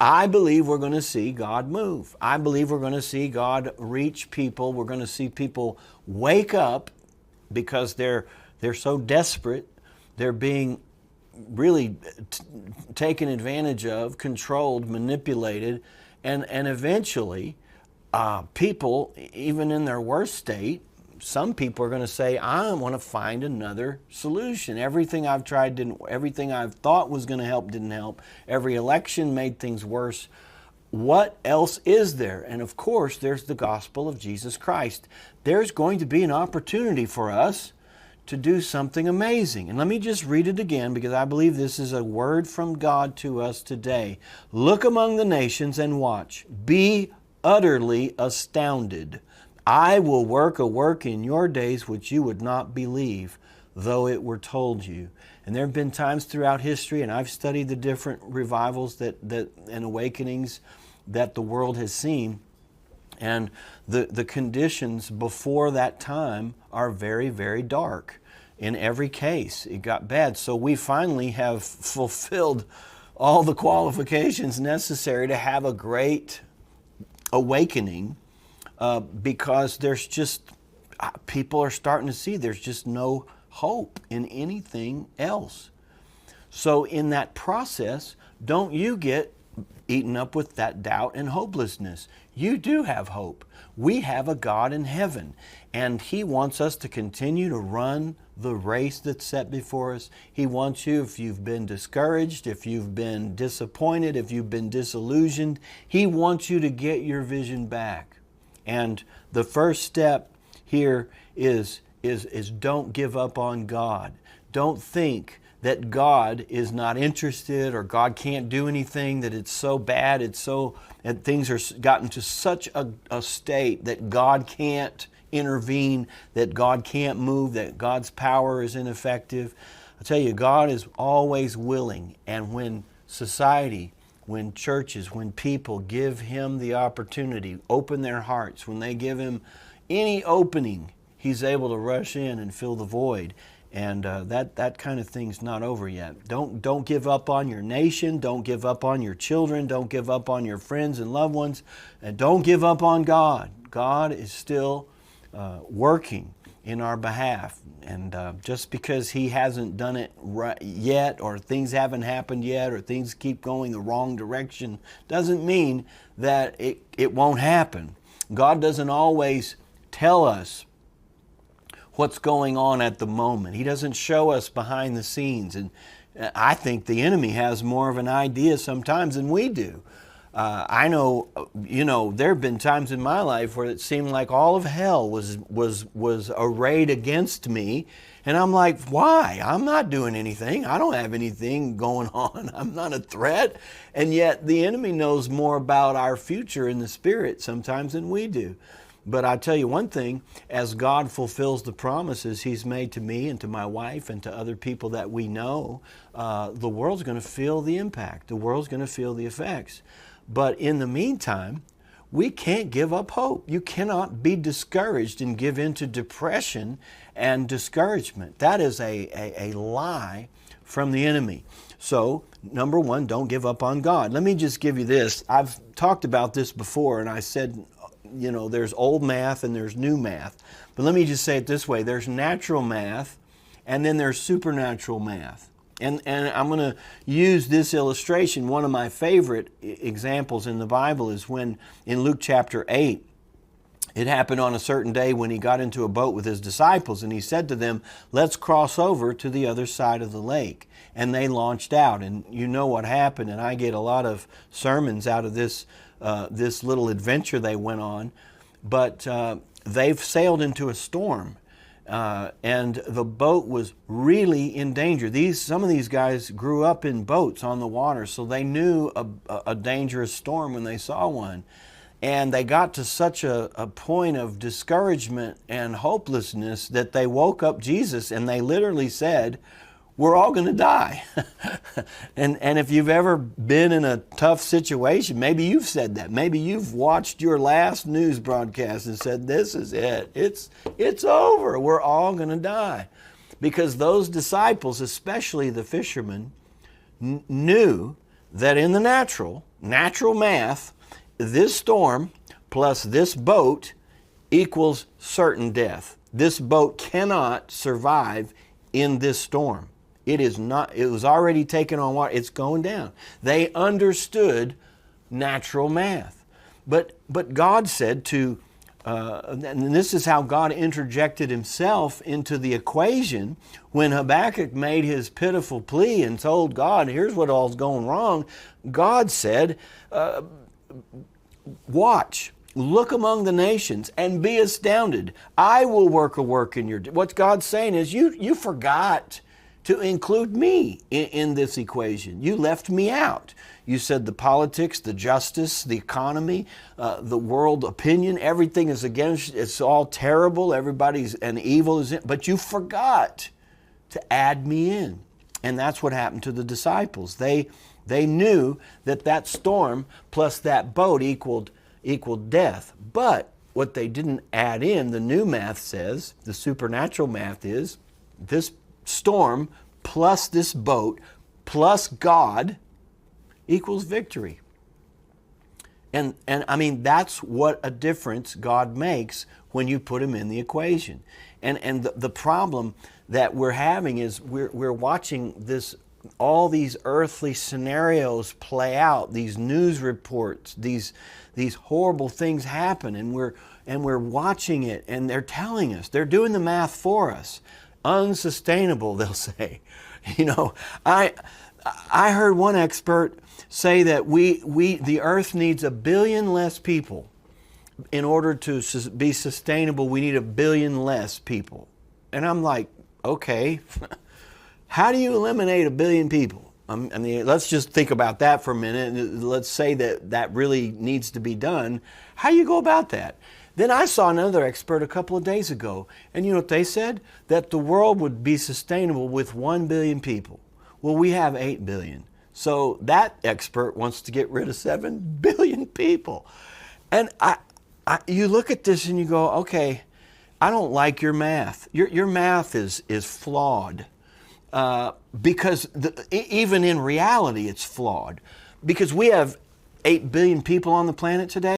I believe we're going to see God move. I believe we're going to see God reach people. We're going to see people wake up because they're so desperate. They're being really taken advantage of, controlled, manipulated, and eventually people, even in their worst state, some people are going to say, I want to find another solution. Everything I've tried didn't, everything I've thought was going to help didn't help. Every election made things worse. What else is there? And of course, there's the gospel of Jesus Christ. There's going to be an opportunity for us to do something amazing. And let me just read it again, because I believe this is a word from God to us today. Look among the nations and watch. Be utterly astounded. I will work a work in your days which you would not believe, though it were told you. And there have been times throughout history, and I've studied the different revivals and awakenings that the world has seen. And the conditions before that time are very, very dark. In every case, it got bad. So we finally have fulfilled all the qualifications necessary to have a great awakening, because there's just, people are starting to see there's just no hope in anything else. So in that process, don't you get eaten up with that doubt and hopelessness. You do have hope. We have a God in heaven, and He wants us to continue to run the race that's set before us. He wants you, if you've been discouraged, if you've been disappointed, if you've been disillusioned, He wants you to get your vision back. And the first step here is don't give up on God. Don't think that God is not interested or God can't do anything, that it's so bad, and things are gotten to such a state that God can't intervene, that God can't move, that God's power is ineffective. I tell you, God is always willing, and when society, when churches, when people give Him the opportunity, open their hearts, when they give Him any opening, He's able to rush in and fill the void. And that kind of thing's not over yet. Don't give up on your nation. Don't give up on your children. Don't give up on your friends and loved ones. And don't give up on God. God is still working in our behalf. And just because He hasn't done it right yet, or things haven't happened yet, or things keep going the wrong direction, doesn't mean that it won't happen. God doesn't always tell us what's going on at the moment. He doesn't show us behind the scenes. And I think the enemy has more of an idea sometimes than we do. I know, there have been times in my life where it seemed like all of hell was arrayed against me. And I'm like, why? I'm not doing anything. I don't have anything going on. I'm not a threat. And yet the enemy knows more about our future in the spirit sometimes than we do. But I tell you one thing, as God fulfills the promises He's made to me and to my wife and to other people that we know, the world's going to feel the impact. The world's going to feel the effects. But in the meantime, we can't give up hope. You cannot be discouraged and give in to depression and discouragement. That is a lie from the enemy. So, number one, don't give up on God. Let me just give you this. I've talked about this before, and I said, there's old math and there's new math. But let me just say it this way. There's natural math, and then there's supernatural math. And I'm going to use this illustration. One of my favorite examples in the Bible is when in Luke chapter 8, it happened on a certain day when He got into a boat with His disciples, and He said to them, let's cross over to the other side of the lake. And they launched out, and you know what happened, and I get a lot of sermons out of this little adventure they went on. But they've sailed into a storm, and the boat was really in danger. Some of these guys grew up in boats on the water, so they knew a dangerous storm when they saw one. And they got to such a point of discouragement and hopelessness that they woke up Jesus, and they literally said, we're all going to die. and if you've ever been in a tough situation, maybe you've said that. Maybe you've watched your last news broadcast and said, this is it. It's over. We're all going to die. Because those disciples, especially the fishermen, knew that in the natural, natural math, this storm plus this boat equals certain death. This boat cannot survive in this storm. It was already taken on water. It's going down. They understood natural math. But God said to, and this is how God interjected himself into the equation when Habakkuk made his pitiful plea and told God, here's what all's going wrong. God said, watch, look among the nations and be astounded. I will work a work in your... What God's saying is, you forgot to include me in this equation. You left me out. You said the politics, the justice, the economy, the world opinion, everything is against, it's all terrible, everybody's and evil is in, but you forgot to add me in. And that's what happened to the disciples. They knew that storm plus that boat equaled death. But what they didn't add in, the new math says, the supernatural math is, this storm plus this boat plus God equals victory. And I mean, that's what a difference God makes when you put him in the equation. And the problem that we're having is we're watching all these earthly scenarios play out, these news reports, these horrible things happen, and we're watching it, and they're telling us, they're doing the math for us. Unsustainable, they'll say. You know, I heard one expert say that the earth needs 1 billion less people. In order to be sustainable, we need 1 billion less people. And I'm like, okay, how do you eliminate 1 billion people? I mean, let's just think about that for a minute. Let's say that really needs to be done. How do you go about that? Then I saw another expert a couple of days ago, and you know what they said? That the world would be sustainable with 1 billion people. Well, we have 8 billion. So that expert wants to get rid of 7 billion people. And you look at this and you go, okay, I don't like your math. Your math is flawed. Because even in reality, it's flawed. Because we have 8 billion people on the planet today.